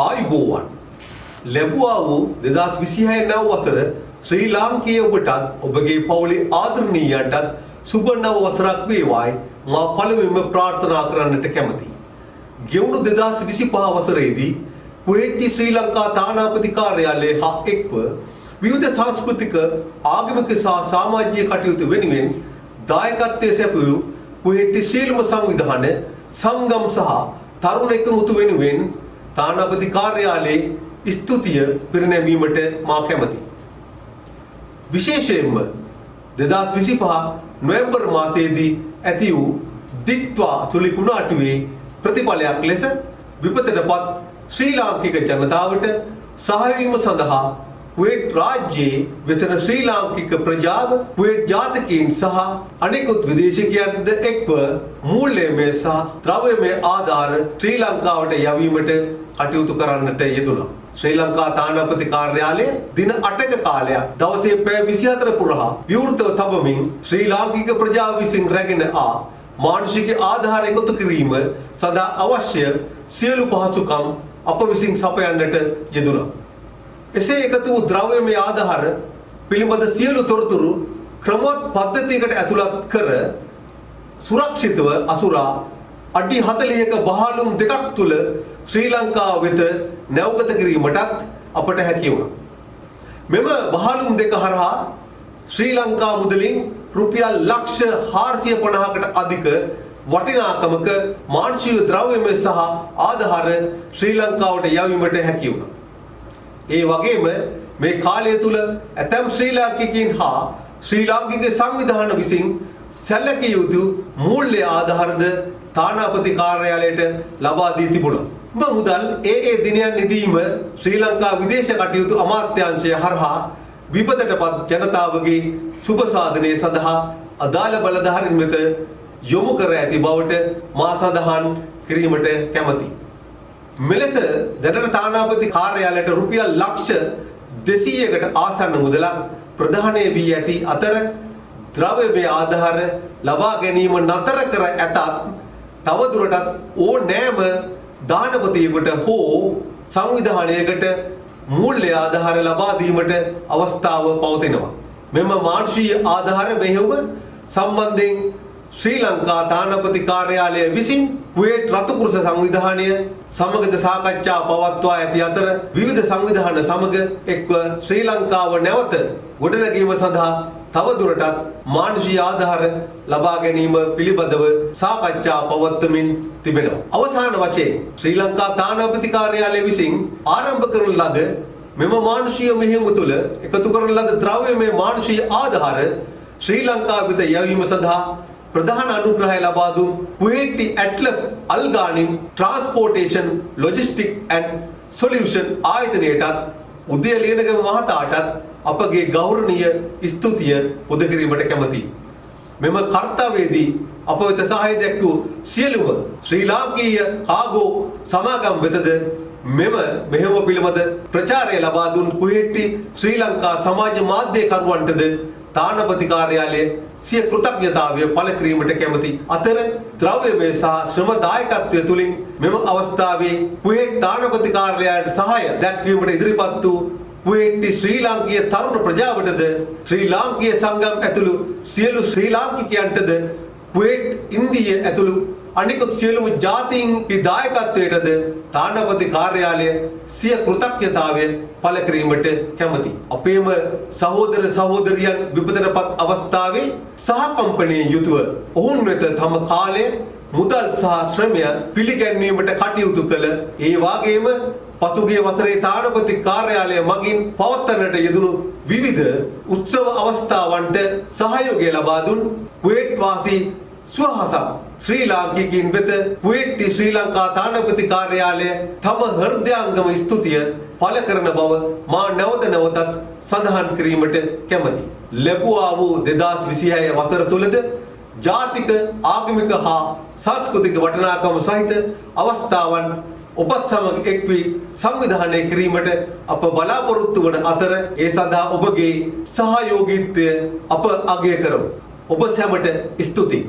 ආයුබෝවන් ලැබුවා වූ 2026 නව වසර ශ්‍රී ලාංකීය ඔබටත් ඔබගේ පවුලේ ආදරණීයයන්ටත් සුබ නව වසරක් වේවායි මා පළමුවෙන්ම ප්‍රාර්ථනා කරන්නට කැමැතියි. ගෙවුණු 2025 වසරේදී කුවේට් ශ්‍රී ලංකා තානාපති කාර්යාලයේ හා එක්ව විවිධ සංස්කෘතික ආගමික සහ සමාජීය කටයුතු වෙනුවෙන් දායකත්වයේ සැපයූ කුවේට් ශීලම සංවිධාන සංගම් සහ තරුණ එකමුතු වෙනුවෙන් තානාපති කාර්යාලයේ ස්තුතිය පිරිනැමීමට මා කැමැතියි. විශේෂයෙන්ම 2025 නොවැම්බර් මාසයේදී ඇති වූ දිට්වා සුළි කුණාටුවේ ප්‍රතිඵලයක් ලෙස විපතටපත් ශ්‍රී ලාංකික ජනතාවට සහාය වීම සඳහා කුවේට් රාජ්‍යයේ වෙසෙන ශ්‍රී ලාංකික ප්‍රජාව කුවේට් ජාතිකයන් සහ අනෙකුත් විදේශිකයන්ද එක්ව මූල්‍යමය සහ ද්‍රව්‍යමය ආධාර ශ්‍රී ලංකාවට යැවීමට කටයුතු කරන්නට යෙදුණා. ශ්‍රී ලංකා තානාපති කාර්යාලය දින 8ක කාලයක් දවසේ පැය 24 පුරා විවෘතව තබමින් ශ්‍රී ලාංකික ප්‍රජාව විසින් රැගෙන මානසික ආධාර එකතු කිරීම සඳහා අවශ්‍ය සියලු පහසුකම් අප විසින් සපයන්නට යෙදුණා. එසේ එකතු වූ ද්‍රව්‍යමය ආධාර පිළිබඳ සියලු තොරතුරු ක්‍රමවත් පද්ධතියකට ඇතුළත් කර සුරක්ෂිතව අසුරා අඩි 40ක බහලුම් දෙකක් තුල ශ්‍රී ලංකාව වෙත නැවගත කිරීමටත් අපට හැකි වුණා. මෙම බහලුම් දෙක හරහා ශ්‍රී ලංකා මුදලින් රුපියල් ලක්ෂ 450කට අධික වටිනාකමක මානසික ද්‍රව්‍යමය සහ ආධාර ශ්‍රී ලංකාවට යැවීමට හැකි වුණා. ඒ වගේම මේ කාලය තුල ඇතැම් ශ්‍රී ලාංකිකයින් හා ශ්‍රී ලාංකික සංවිධාන විසින් සැලකිය යුතු මූල්‍ය ආධාරද තානාපති කාර්යාලයට ලබා දී තිබුණා. මුදල් ඒ දිනයන් නිදීම ශ්‍රී ලංකා විදේශ කටයුතු අමාත්‍යාංශය හරහා විපතටපත් ජනතාවගේ සුබ සාධනය සඳහා අදාළ බලධාරීන් වෙත යොමු කර ඇති බවට මා සඳහන් කිරීමට කැමැතියි. මෙලෙස දැනට තානාපති කාර්යාලයට රුපියල් ලක්ෂ 200කට ආසන්න මුදලක් ප්‍රදානය වී ඇති අතර ද්‍රව්‍යමය ආධාර ලබා ගැනීම නතර කර ඇතත් තවදුරටත් ඕනෑම දානපතියෙකුට හෝ සංවිධානයකට මූල්‍ය ආධාර ලබා දීමට අවස්ථාව පවතිනවා. මෙම මානුෂීය ආධාර මෙහෙයුම සම්බන්ධයෙන් ශ්‍රී ලංකා තානාපති කාර්යාලය විසින් කුවේට් රතුකුරුස සංවිධානය සමගද සාකච්ඡා පවත්වා ඇති අතර විවිධ සංවිධාන සමග එක්ව ශ්‍රී ලංකාව නැවත ගොඩනැගීම සඳහා තවදුරටත් මානුෂීය ආධාර ලබා ගැනීම පිළිබඳව සාකච්ඡා පවත්වමින් තිබෙනවා. අවසාන වශයෙන් ශ්‍රී ලංකා තානාපති කාර්යාලය විසින් ආරම්භ කරන ලද මෙම මානුෂීය මෙහෙයුම තුළ එකතු කරන ලද ද්‍රව්‍යමය මානුෂීය ආධාර ශ්‍රී ලංකාව වෙත යැවීම සඳහා ප්‍රධාන අනුග්‍රහය ලබා දුන් Kuwait Atlas Alghanim transportation logistic and solution ආයතනයටත් උදය ලියනගම මහතාටත් අපගේ ගෞරවනීය ස්තුතිය පුද කිරීමට කැමැතියි. මෙම කර්තව්‍යයේදී අප වෙත සහාය දැක්වූ සියලුම ශ්‍රී ලාංකීය කාගෝ සමාගම් වෙතද මෙම මෙහෙයුම පිළිබඳ ප්‍රචාරය ලබා දුන් කුවේට් ශ්‍රී ලංකා සමාජ මාධ්‍යකරුවන්ටද තානාපති කාර්යාලය සිය කෘතඥතාවය පළ කිරීමට කැමැති අතර ද්‍රව්‍යමය සහ ශ්‍රම දායකත්වය තුළින් මෙම අවස්ථාවේ කුවේට් තානාපති කාර්යාලයට සහාය දැක්වීමට ඉදිරිපත් වූ කුවේට් ශ්‍රී ලාංකීය තරුණ ප්‍රජාවටද ශ්‍රී ලාංකීය සංගම් ඇතුළු සියලු ශ්‍රී ලාංකිකයන්ටද කුවේට් ඉන්දීය ඇතුළු අනිකුත් සියලුම ජාතීන්ගේ දායකත්වයටද තානාපති කාර්යාලය සිය කෘතඥතාවය පළ කිරීමට කැමැති. අපේම සහෝදර සහෝදරියන් විපතටපත් අවස්ථාවේ සහකම්පනයේ යුතුව ඔවුන් වෙත තම කාලය මුදල් සහ ශ්‍රමය පිළිගැන්වීමට කටයුතු කළ ඒ වාගේම පසුගිය වසරේ තානාපති කාර්යාලය මගින් පවත්වන්නට යෙදුණු විවිධ උත්සව අවස්ථාවන්ට සහයෝගය ලබා දුන් කුවේට් වාසී සුවහසක් ශ්‍රී ලාංකිකයින් වෙත කුවේට් ශ්‍රී ලංකා තානාපති කාර්යාලය තම හෘදයාංගම ස්තුතිය පළ කරන බව මා නැවත නැවතත් සඳහන් කිරීමට කැමැතියි. ලැබුවා වූ 2026 වසර තුලද ජාතික ආගමික හා සංස්කෘතික වටිනාකම සහිත අවස්ථාවන් ඔබත් සමග එක් වී සංවිධානය කිරීමට අප බලාපොරොත්තු වන අතර ඒ සඳහා ඔබගේ සහයෝගීත්වය අප අගය කරමු. ඔබ සැමට ස්තුතියි.